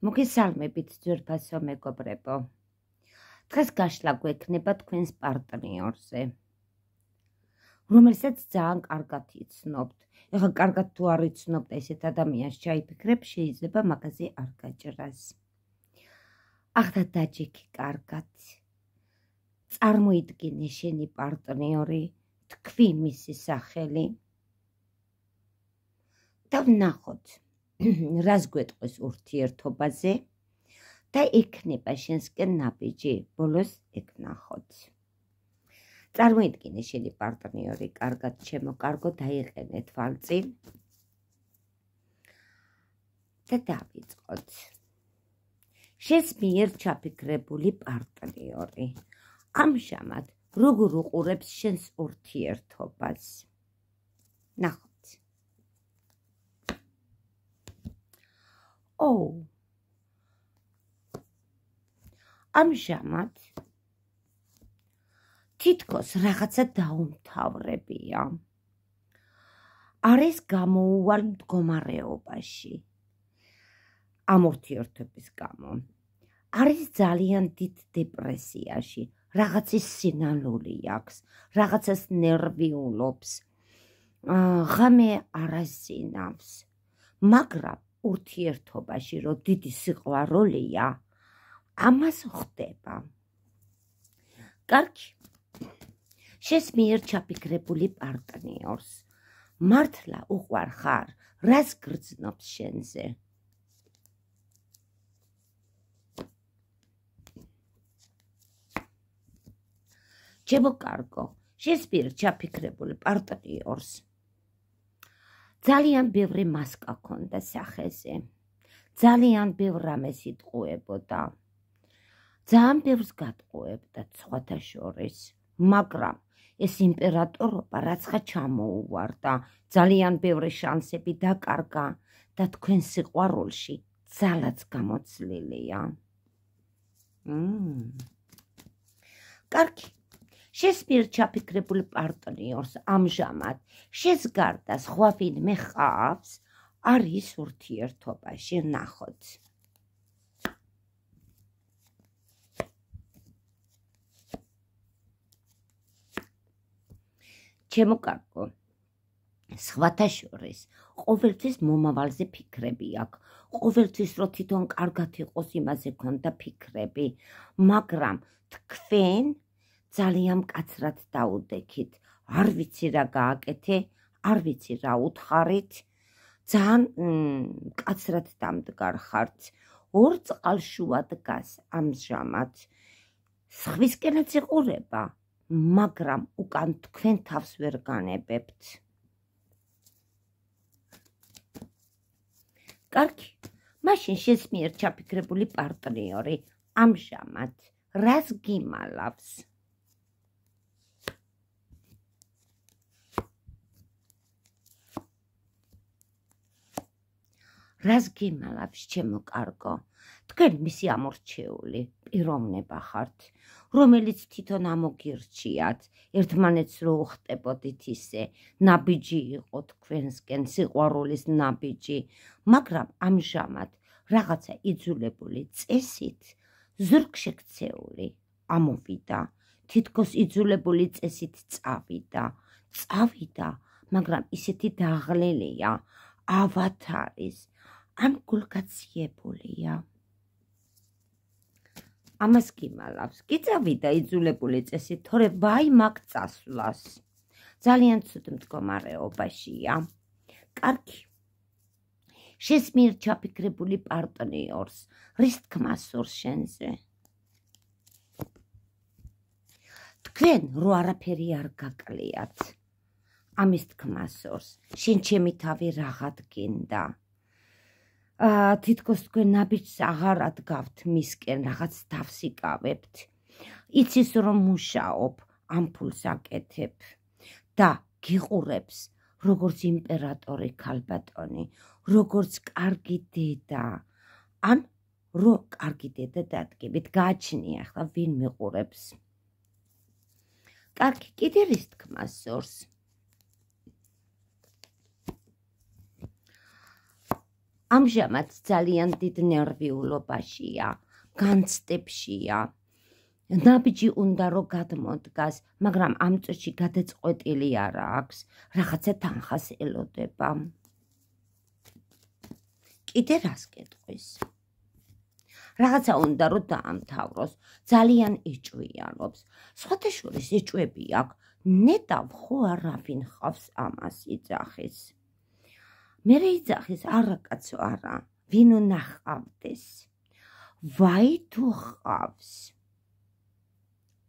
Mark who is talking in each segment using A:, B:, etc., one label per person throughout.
A: მოგესალმებით ძვირფასო მეგობრებო. დღეს გაშლა გვექნება თქვენს პარტნიორზე, რომელსაც ძალიან კარგად იცნობთ. ეხლა კარგად თუ არ იცნობთ ესეთ ადამიანს ჩაიფიქრებ, შეიძლება მაგაზე არ გაჭრას. ახლა დაჯექი კარგად. წარმოიდგინე შენი პარტნიორი, თქვი მისი სახელი და ვნახოთ, რას გვეტყვის ურთიერთობაზე და ექნება შენსკენ ნაბიჯი, ბოლოს ეკნახოთ. წარმოიდგინე შენი პარტნიორი კარგად, ჩემო კარგო, დაიყენე თვალწინ და დავიწყოთ. შენს მიერ ჩაფიქრებული პარტნიორი ამჟამად როგორ უყურებს შენს ურთიერთობას? ნახოთ. ამჟამად თითქოს რაღაცა დაუმთავრებია. არის გამოუვალ მდგომარეობაში. ამ ურთიერთობის გამო. არის ძალიან დიდ დეპრესიაში. რაღაცის სინანული აქვს, რაღაცას ნერვიულობს, ღამე არ ასინავს, მაგრამ ურთიერთობაში რო დიდი სიყვარულია, ამას ხვდება. კარგი, შენს მიერ ჩაფიქრებული პარტნიორს მართლა უყვარ ხარ, რას გრძნობს შენზე? ჩემო კარგო, შენს მიერ ჩაფიქრებული პარტნიორს ძალიან ბევრი მასკა ქონდა სახეზე, ძალიან ბევრ რამეს იტყუებოდა, ძალიან ბევრს გატყუებდა სხვათა შორის, მაგრამ ეს იმპერატორობა რაცხა ჩამოუვარდა, ძალიან ბევრი შანსები დაკარგა და თქვენ სიყვარულში ძალაც გამოცლილია. კარგი. შენს მიერ ჩაფიქრებული პარტნიორს ამჟამად შენს გარდა სხვა ვინმე ჰყავს, არის ურთიერთობაში, ნახოთ. ჩემო კარგო, სხვათა შორის ყოველთვის მომავალზე ფიქრები აქვს, ყოველთვის რო თვითონ კარგად იყოს იმაზე ქონდა ფიქრები, მაგრამ თქვენ ძალიან მკაცრად დაუდექით, არ ვიცი რა გააკეთე, არ ვიცი რა უთხარით, ძალიან მკაცრად დამდგარ ხართ, ორ წყალშუა დგას ამჟამად, სხვისკენაც იყურება, მაგრამ უკან თქვენ თავს ვერ განებებთ. კარგი, მაშინ შენს მიერ ჩაფიქრებული პარტნიორი ამჟამად რას გიმალავს? რას გიმალავს, ჩემო კარგო? თქვენ მისი ამორჩეული პიროვნება ხართ, რომელიც თვითონ ამოგირჩიათ, ერთმანეთს რო უხტებოდით ისე, ნაბიჯი იყო თქვენსკენ, სიყვარულის ნაბიჯი, მაგრამ ამჟამად რაღაცა იძულებული წესით, ზურგშექცეული ამოვიდა, თითქოს იძულებული წესით წავიდა, მაგრამ ისეთი დაღლილია, ავად არის, ან გულგაციებულია. ამას გიმალავს, გიწავიდა იძულებული წესით, თორე ვაი მაგ წასვლას. ძალიან ცუდ მდგომარეობაშია. კარგი. შენს მიერ ჩაფიქრებული პარტნიორს რის თქმა სურს შენზე? თქვენ რო არაფერი არ გაკლიათ, ამის თქმა სურს, შენ ჩემი თავი რაღაც გინდა. თითქოს თქვენ ნაბიჯს აღარ ადგავთ მისკენ, რაღაც თავს იკავებთ. იცის რომ მუშაობ, ამფულს აკეთებ და გიყურებს როგორც იმპერატორი ქალბატონი, როგორც კარგი დედა. ან რო კარგი დედა დადგებით, გააჩნია ახლა ვინ მიყურებს. კარგი, კიდე რის თქმა სურს? ამჟამად ძალიან დიდ ნერვიულობაშია, განცდებშია. ნაბიჯი უნდა რომ გადმოდგას, მაგრამ ამ წუთში გადაწყვეტილი არ აქვს, რაღაცა თანხას ელოდება. კიდე რას გეტყვის? რაღაცა უნდა რომ დაამთავროს, ძალიან იჭვიანობს. სხვათა შორის იჭვები აქვს, ნეტავ ხო არავინ ხავს ამას იძახის. მერე იძახის არა კაცო არა, ვინო ნახავდეს. ვაი თუ ხავს.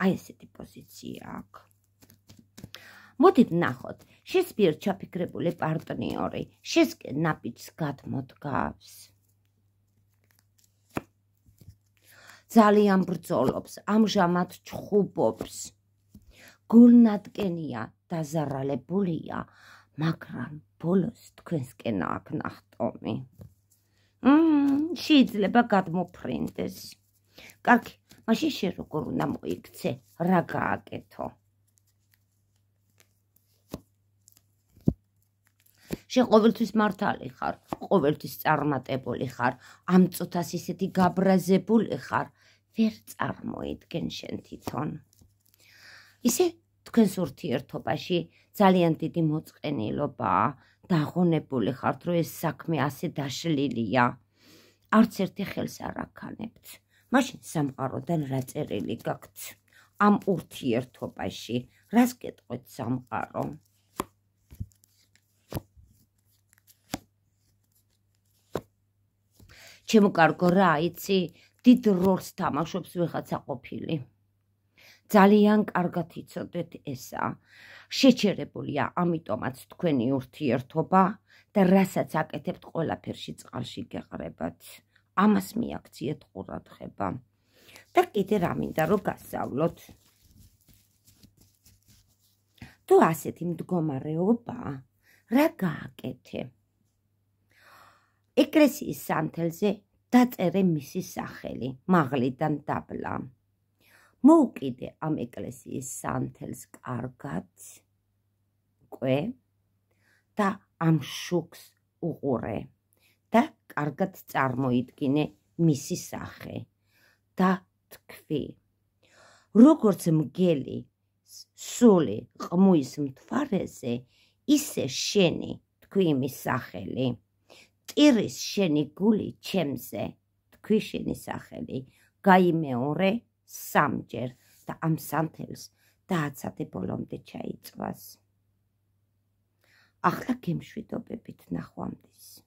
A: აი ესეთი პოზიცია აქვს. მოდით ნახოთ, შესბიერ ჩაფიქრებული პარტნიორი, შესკენ ნაბიჯს გადმოდგავს. ძალიან ბრძოლობს, ამჟამად ჩხუბობს. გულნადგენია, დაზარალებულია, მაგრამ ბოლოს თქვენსკენ აქ ნახტომი. შეიძლება გადმოფრინდეს. კარგი, მაშინ შენ როგორ უნდა მოიქცე, რა გააკეთო? შენ ყოველთვის მართალი ხარ, ყოველთვის წარმატებული ხარ, ამ წუთას ისეთი გაბრაზებული ხარ, ვერ წარმოიდგენ შენ თვითონ. ისე თქვენს ურთიერთობაში ძალიან დიდი მოწყენილობაა, დაღონებული ხართ, რომ ეს საქმე ასე დაშლილია. არც ერთი ხელს არ აქანებთ. მაშინ სამყაროდან რა წერილი გაქვთ? ამ ურთიერთობაში რას გეტყვით სამყარო? ჩემო კარგო რა იცი, დიდ როლს თამაშობს ვიღაცა ყოფილი. ძალიან კარგად იცოდეთ ესა. შეჩერებულია ამიტომაც თქვენი ურთიერთობა და რასაც აკეთებთ ყველაფერში წყალში გეყრებათ. ამას მიაქციეთ ყურადღება. და კიდე რა მინდა რომ გასწავლოთ. თუ ასეთი მდგომარეობაა, რა გააკეთე? ეკლესიის სანთელზე დაწერე მისი სახელი, მაღლიდან დაბლა. მოუკიდე ამ ეკლესიის სანთელს კარგად, ყვე და ამ შუქს უყურე და კარგად წარმოიდგინე მისი სახე და თქვი. როგორც მგელი სული ყმუის მთვარეზე, ისე შენი თქვი იმის სახელი. ტირის შენი გული ჩემზე, თქვი შენი სახელი, გაიმეორე სამჯერ და ამ სანთელს დააცადე ბოლომდე ჩაიწვას. ახლა გემშვიდობებით ნახვამდის.